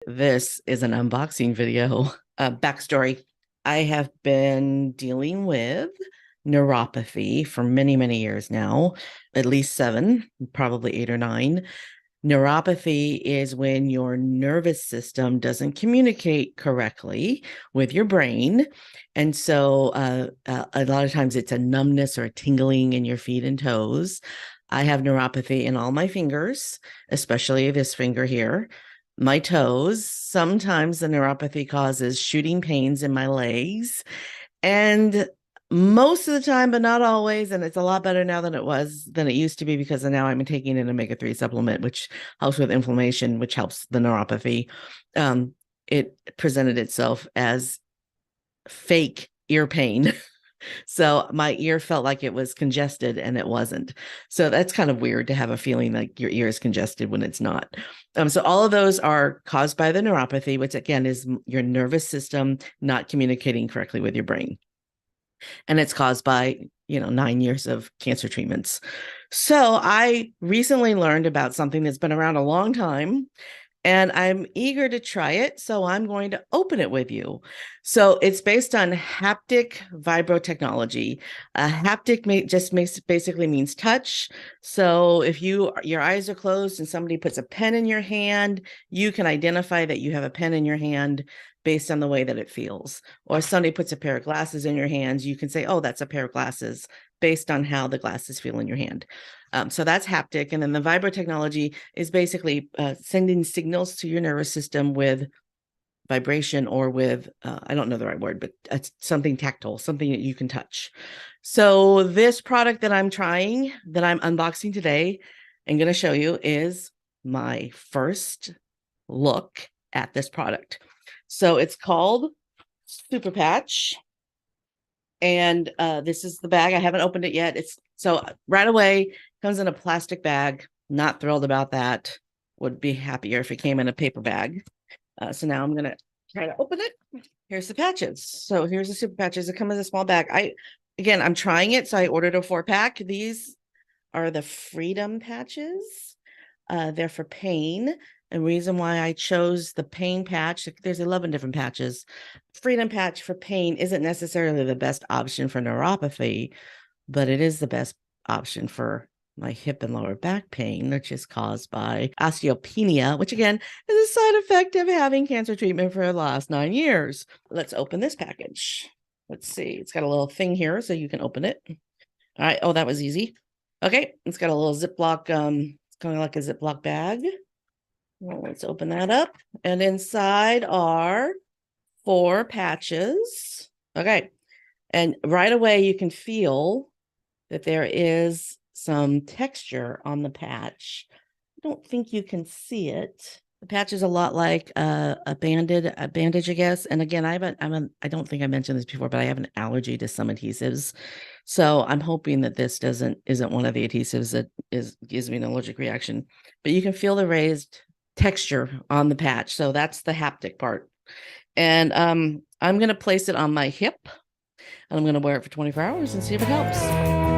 This is an unboxing video. Backstory. I have been dealing with neuropathy for many, many years now, at least 7, probably 8 or 9. Neuropathy is when your nervous system doesn't communicate correctly with your brain. And so a lot of times it's a numbness or a tingling in your feet and toes. I have neuropathy in all my fingers, especially this finger here, my toes. Sometimes the neuropathy causes shooting pains in my legs. And most of the time, but not always. And it's a lot better now than it used to be, because now I'm taking an omega-3 supplement, which helps with inflammation, which helps the neuropathy. It presented itself as fake ear pain. So my ear felt like it was congested and it wasn't. So that's kind of weird to have a feeling like your ear is congested when it's not. So all of those are caused by the neuropathy, which again is your nervous system not communicating correctly with your brain. And it's caused by 9 years of cancer treatments. So I recently learned about something that's been around a long time, and I'm eager to try it. So I'm going to open it with you. So it's based on haptic-vibro technology. Basically means touch. So if your eyes are closed and somebody puts a pen in your hand, you can identify that you have a pen in your hand based on the way that it feels. Or if somebody puts a pair of glasses in your hands, you can say, oh, that's a pair of glasses, based on how the glasses feel in your hand. So that's haptic. And then the vibro technology is basically sending signals to your nervous system with vibration, or with, I don't know the right word, but it's something tactile, something that you can touch. So this product that I'm trying, that I'm unboxing today and going to show you, is my first look at this product. So it's called Super Patch. And this is the bag. I haven't opened it yet. So right away, comes in a plastic bag. Not thrilled about that. Would be happier if it came in a paper bag. So now I'm gonna try to open it. Here's the patches. So here's the super patches. It comes in a small bag. I'm trying it, so I ordered a 4-pack. These are the Freedom patches. They're for pain. And reason why I chose the pain patch, there's 11 different patches. Freedom patch for pain isn't necessarily the best option for neuropathy, but it is the best option for my hip and lower back pain, which is caused by osteopenia, which again is a side effect of having cancer treatment for the last 9 years. Let's open this package. Let's see. It's got a little thing here so you can open it. All right. Oh, that was easy. Okay. It's got a little Ziploc, it's kind of like a Ziploc bag. Well, let's open that up. And inside are 4 patches. Okay. And right away, you can feel that there is some texture on the patch. I don't think you can see it. The patch is a lot like a bandage, I guess. And again, I don't think I mentioned this before, but I have an allergy to some adhesives. So I'm hoping that this isn't one of the adhesives that gives me an allergic reaction. But you can feel the raised texture on the patch. So that's the haptic part. And I'm going to place it on my hip, and I'm going to wear it for 24 hours and see if it helps.